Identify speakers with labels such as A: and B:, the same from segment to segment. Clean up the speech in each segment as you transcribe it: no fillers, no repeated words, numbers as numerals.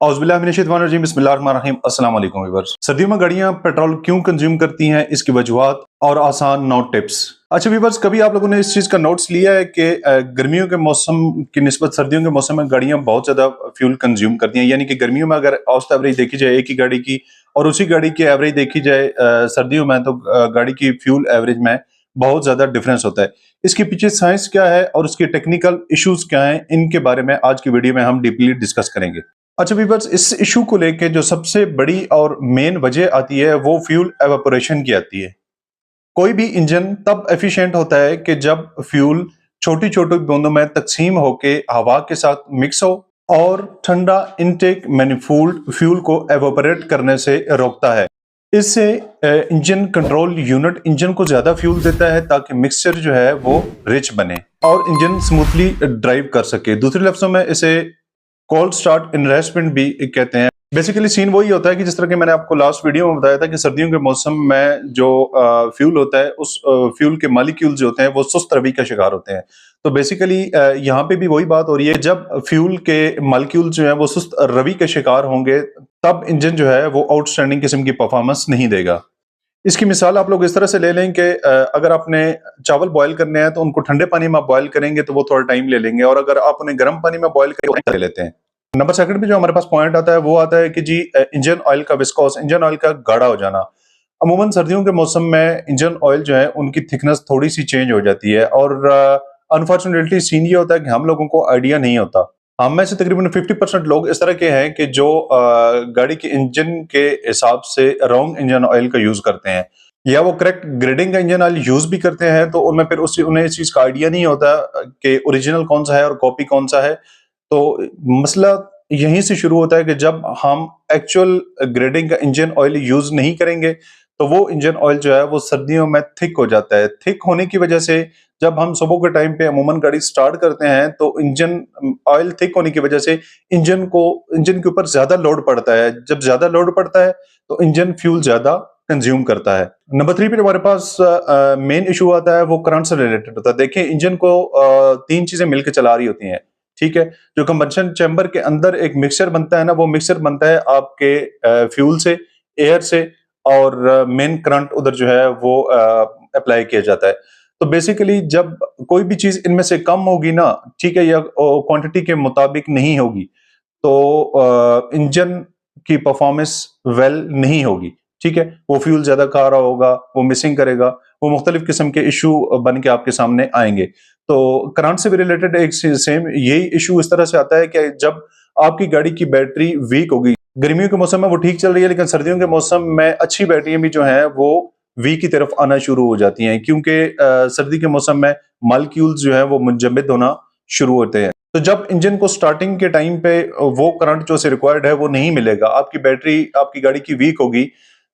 A: औज़ुबिल्लाहिमिनश्शैतानिर्रजीम बिस्मिल्लाहिर्रहमानिर्रहीम अस्सलाम वालेकुम व्यूअर्स। सर्दियों में गाड़ियां पेट्रोल क्यों कंज्यूम करती हैं, इसकी वजूहात और आसान 9 टिप्स। अच्छा व्यूअर्स, कभी आप लोगों ने इस चीज़ का नोट्स लिया है कि गर्मियों के मौसम की निस्बत सर्दियों के मौसम में गाड़ियां बहुत ज़्यादा फ्यूल कंज्यूम करती हैं। यानी कि गर्मियों में अगर औसत एवरेज देखी जाए एक ही गाड़ी की और उसी गाड़ी की एवरेज देखी जाए सर्दियों में, तो गाड़ी की फ्यूल एवरेज में बहुत ज़्यादा डिफरेंस होता है। इसके पीछे साइंस क्या है और उसके टेक्निकल इश्यूज क्या हैं, इनके बारे में आज की वीडियो में हम डीपली डिस्कस करेंगे। अच्छा व्यूअर्स, इस इशू को लेके जो सबसे बड़ी और मेन वजह आती है वो फ्यूल एवापोरेशन की आती है। कोई भी इंजन तब एफिशिएंट होता है कि जब फ्यूल छोटी छोटी बूंदों में तकसीम होके हवा के साथ मिक्स हो और ठंडा इनटेक मैनिफोल्ड फ्यूल को एवापोरेट करने से रोकता है। इससे इंजन कंट्रोल यूनिट इंजन को ज्यादा फ्यूल देता है ताकि मिक्सचर जो है वो रिच बने और इंजन स्मूथली ड्राइव कर सके। दूसरे लफ्जों में इसे कोल्ड स्टार्ट इन्वेस्टमेंट भी कहते हैं। बेसिकली सीन वही होता है कि जिस तरह के मैंने आपको लास्ट वीडियो में बताया था कि सर्दियों के मौसम में जो फ्यूल होता है उस फ्यूल के मालिक्यूल्स जो होते हैं वो सुस्त रवि का शिकार होते हैं। तो बेसिकली यहाँ पे भी वही बात हो रही है, जब फ्यूल के मालिक्यूल्स जो है वो सुस्त रवि के शिकार होंगे तब इंजन जो है वो आउटस्टैंडिंग किस्म की परफॉर्मेंस नहीं देगा। इसकी मिसाल आप लोग इस तरह से ले लें कि अगर आपने चावल बॉयल करने हैं तो उनको ठंडे पानी में आप बॉयल करेंगे तो वो थोड़ा टाइम ले लेंगे, और अगर आप उन्हें गर्म पानी में बॉयल कर लेते हैं। नंबर सेकंड पे जो हमारे पास पॉइंट आता है वो आता है कि जी इंजन ऑयल का विस्कोस, इंजन ऑयल का गाढ़ा हो जाना। अमूमन सर्दियों के मौसम में इंजन ऑयल जो है उनकी थिकनेस थोड़ी सी चेंज हो जाती है, और अनफॉर्चुनेटली सीन ये होता है कि हम लोगों को आइडिया नहीं होता। हम में से तकरीबन 50% लोग इस तरह के हैं कि जो गाड़ी के इंजन के हिसाब से रॉन्ग इंजन ऑयल का यूज करते हैं, या वो करेक्ट ग्रेडिंग का इंजन ऑयल यूज भी करते हैं तो उनमें फिर उससे उन्हें इस चीज का आइडिया नहीं होता कि ओरिजिनल कौन सा है और कॉपी कौन सा है। तो मसला यहीं से शुरू होता है कि जब हम एक्चुअल ग्रेडिंग का इंजन ऑयल यूज नहीं करेंगे तो वो इंजन ऑयल जो है वो सर्दियों में थिक हो जाता है। थिक होने की वजह से जब हम सुबह के टाइम पे अमूमन गाड़ी स्टार्ट करते हैं तो इंजन ऑयल थिक होने की वजह से इंजन के ऊपर ज्यादा लोड पड़ता है। जब ज्यादा लोड पड़ता है तो इंजन फ्यूल ज्यादा कंज्यूम करता है। नंबर 3 पे हमारे पास मेन इशू आता है वो करंट से रिलेटेड होता है। देखिए इंजन को तीन चीजें मिलकर चला रही होती हैं, ठीक है। जो कंबंशन चैम्बर के अंदर एक मिक्सचर बनता है ना, वो मिक्सचर बनता है आपके फ्यूल से, एयर से, और मेन करंट उधर जो है वो अप्लाई किया जाता है। तो बेसिकली जब कोई भी चीज इनमें से कम होगी ना, ठीक है, या क्वांटिटी के मुताबिक नहीं होगी तो इंजन की परफॉर्मेंस वेल नहीं होगी, ठीक है। वो फ्यूल ज्यादा खा रहा होगा, वो मिसिंग करेगा, वो मुख्तलिफ किस्म के इशू बन के आपके सामने आएंगे। तो करंट से भी रिलेटेड एक सेम यही इशू इस तरह से आता है कि जब आपकी गाड़ी की बैटरी वीक होगी, गर्मियों के मौसम में वो ठीक चल रही है लेकिन सर्दियों के मौसम में अच्छी बैटरियां भी जो है वो वीक की तरफ आना शुरू हो जाती हैं, क्योंकि सर्दी के मौसम में मालिक्यूल्स जो है वो मुंजमद होना शुरू होते हैं। तो जब इंजन को स्टार्टिंग के टाइम पे वो करंट जो से रिक्वायर्ड है वो नहीं मिलेगा, आपकी बैटरी आपकी गाड़ी की वीक होगी,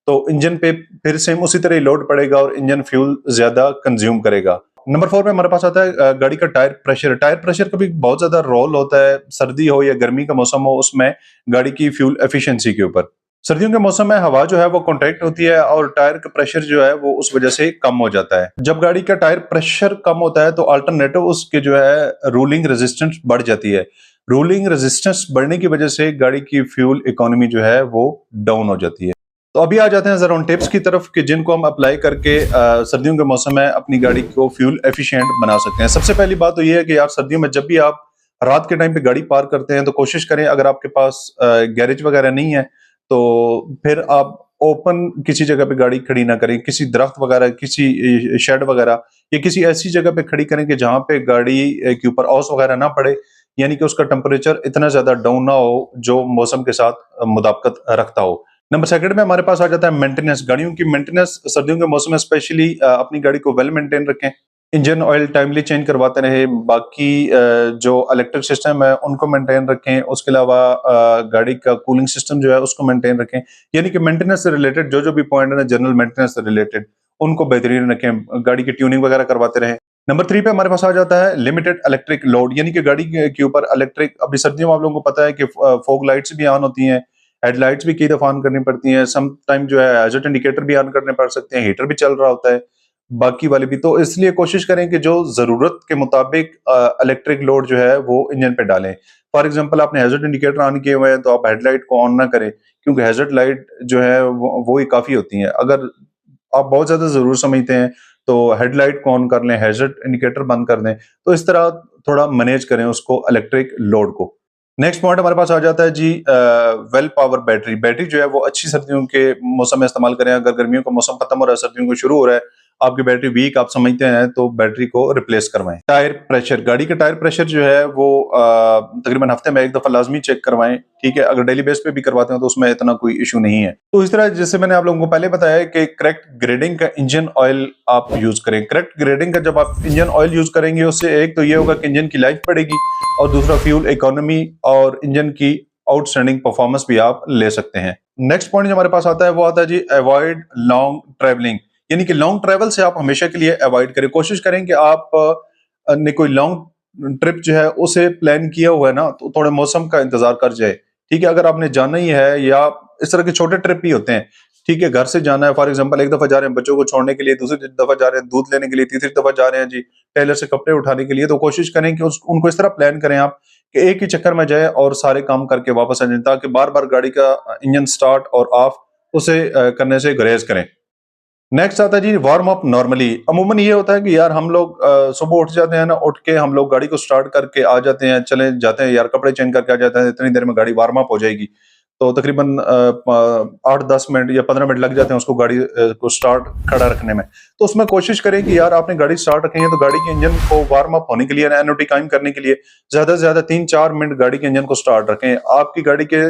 A: तो इंजन पे फिर सेम उसी तरह लोड पड़ेगा और इंजन फ्यूल ज्यादा कंज्यूम करेगा। नंबर 4 में हमारे पास आता है गाड़ी का टायर प्रेशर। टायर प्रेशर का भी बहुत ज्यादा रोल होता है, सर्दी हो या गर्मी का मौसम हो, उसमें गाड़ी की फ्यूल एफिशिएंसी के ऊपर। सर्दियों के मौसम में हवा जो है वो कॉन्ट्रैक्ट होती है और टायर का प्रेशर जो है वो उस वजह से कम हो जाता है। जब गाड़ी का टायर प्रेशर कम होता है तो अल्टरनेटिव उसके जो है रूलिंग रेजिस्टेंस बढ़ जाती है। रूलिंग रेजिस्टेंस बढ़ने की वजह से गाड़ी की फ्यूल इकोनॉमी जो है वो डाउन हो जाती है। तो अभी आ जाते हैं जरा उन टिप्स की तरफ कि जिनको हम अप्लाई करके सर्दियों के मौसम में अपनी गाड़ी को फ्यूल एफिशिएंट बना सकते हैं। सबसे पहली बात तो ये है कि यार सर्दियों में जब भी आप रात के टाइम पे गाड़ी पार्क करते हैं तो कोशिश करें, अगर आपके पास गैरेज वगैरह नहीं है तो फिर आप ओपन किसी जगह पे गाड़ी खड़ी ना करें, किसी दरख्त वगैरह, किसी शेड वगैरह या किसी ऐसी जगह पे खड़ी करें कि जहां पे गाड़ी के ऊपर ओस वगैरह ना पड़े, यानी कि उसका टेम्परेचर इतना ज्यादा डाउन ना हो जो मौसम के साथ मुताबिकत रखता हो। नंबर सेकंड में हमारे पास आ जाता है मेंटेनेंस। गाड़ियों की मेंटेनेंस सर्दियों के मौसम में स्पेशली अपनी गाड़ी को वेल मेंटेन रखें, इंजन ऑयल टाइमली चेंज करवाते रहे, बाकी जो इलेक्ट्रिक सिस्टम है उनको मेंटेन रखें, उसके अलावा गाड़ी का कूलिंग सिस्टम जो है उसको मेंटेन रखें। यानी कि मेंटेनेंस से रिलेटेड जो जो भी पॉइंट है ना, जनरल मेंटेनेंस से रिलेटेड, उनको बेहतरीन रखें, गाड़ी की ट्यूनिंग वगैरह करवाते रहें। नंबर 3 पे हमारे पास आ जाता है लिमिटेड इलेक्ट्रिक लोड, यानी कि गाड़ी के ऊपर इलेक्ट्रिक, अभी सर्दियों में आप लोगों को पता है कि फॉग लाइट्स भी ऑन होती हैं, हेडलाइट्स भी कई दफा ऑन करनी पड़ती हैं, सम टाइम जो है हैजर्ड इंडिकेटर भी ऑन करने पड़ सकते हैं, हीटर भी चल रहा होता है। बाकी वाले भी। तो इसलिए कोशिश करें कि जो ज़रूरत के मुताबिक इलेक्ट्रिक लोड जो है वो इंजन पे डालें। फॉर एग्ज़ाम्पल आपने हैज़र्ड इंडिकेटर ऑन किए हुए हैं तो आप हेडलाइट को ऑन ना करें, क्योंकि हैज़र्ड लाइट जो है वो ही काफ़ी होती हैं। अगर आप बहुत ज़्यादा ज़रूर समझते हैं तो हेडलाइट को ऑन कर लें, हैज़र्ड इंडिकेटर बंद कर दें। तो इस तरह थोड़ा मैनेज करें उसको इलेक्ट्रिक लोड को। नेक्स्ट पॉइंट हमारे पास आ जाता है जी वेल पावर बैटरी। बैटरी जो है वो अच्छी सर्दियों के मौसम में इस्तेमाल करें। अगर गर्मियों का मौसम खत्म हो रहा है, सर्दियों को शुरू हो रहा है, आपकी बैटरी वीक आप समझते हैं तो बैटरी को रिप्लेस करवाएं। टायर प्रेशर, गाड़ी का टायर प्रेशर जो है वो तकरीबन हफ्ते में एक दफा लाजमी चेक करवाएं। ठीक है, अगर डेली बेस पे भी करवाते हैं तो उसमें इतना कोई इशू नहीं है। तो इस तरह जैसे मैंने आप लोगों को पहले बताया कि करेक्ट ग्रेडिंग का इंजन ऑयल आप यूज करें। करेक्ट ग्रेडिंग का जब आप इंजन ऑयल यूज करेंगे उससे एक तो ये होगा कि इंजन की लाइफ बढ़ेगी और दूसरा फ्यूल इकोनॉमी और इंजन की आउटस्टैंडिंग परफॉर्मेंस भी आप ले सकते हैं। नेक्स्ट पॉइंट जो हमारे पास आता है वो आता है जी अवॉइड लॉन्ग ट्रैवलिंग, यानी कि लॉन्ग ट्रैवल से आप हमेशा के लिए अवॉइड करें। कोशिश करें कि आप ने कोई लॉन्ग ट्रिप जो है उसे प्लान किया हुआ है ना तो थोड़े मौसम का इंतजार कर जाए। ठीक है, अगर आपने जाना ही है या इस तरह के छोटे ट्रिप भी होते हैं। ठीक है, घर से जाना है, फॉर एग्जांपल एक दफा जा रहे हैं बच्चों को छोड़ने के लिए, दूसरी दफा जा रहे हैं दूध लेने के लिए, तीसरी दफा जा रहे हैं जी टेलर से कपड़े उठाने के लिए, तो कोशिश करें कि उनको इस तरह प्लान करें आप कि एक ही चक्कर में जाए और सारे काम करके वापस आ जाए, ताकि बार बार गाड़ी का इंजन स्टार्ट और ऑफ उसे करने से गुरेज करें। नेक्स्ट आता है जी वार्म अप नॉर्मली। अमूमन ये होता है कि यार हम लोग सुबह उठ जाते हैं ना, उठ के हम लोग गाड़ी को स्टार्ट करके आ जाते हैं, चले जाते हैं यार, कपड़े चेंज करके आ जाते हैं, इतनी देर में गाड़ी वार्म अप हो जाएगी। तो तकरीबन 8-10 मिनट या 15 मिनट लग जाते हैं उसको गाड़ी को स्टार्ट खड़ा रखने में। तो उसमें कोशिश करें कि यार आपने गाड़ी स्टार्ट रखी है तो गाड़ी के इंजन को वार्म अप होने के लिए, एनओटी कायम करने के लिए ज्यादा से ज्यादा 3-4 मिनट गाड़ी के इंजन को स्टार्ट रखें। आपकी गाड़ी के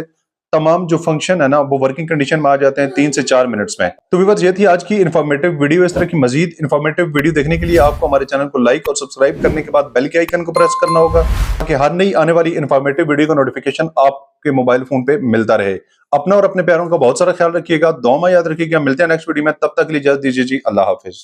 A: तमाम जो फंक्शन है ना वो वर्किंग कंडीशन में आ जाते हैं 3 से 4 मिनट्स में। तो व्यूअर्स ये थी आज की इन्फॉर्मेटिव वीडियो। इस तरह की मजीद इन्फॉर्मेटिव वीडियो देखने के लिए आपको हमारे चैनल को लाइक और सब्सक्राइब करने के बाद बेल के आइकन को प्रेस करना होगा ताकि हर नई आने वाली इन्फॉर्मेटिव वीडियो का नोटिफिकेशन आपके मोबाइल फोन पे मिलता रहे। अपना और अपने प्यारों का बहुत सारा ख्याल रखिएगा, दुआ में याद रखिएगा। मिलते हैं नेक्स्ट वीडियो में, तब तक के लिए इजाजत दीजिए जी, अल्लाह हाफिज।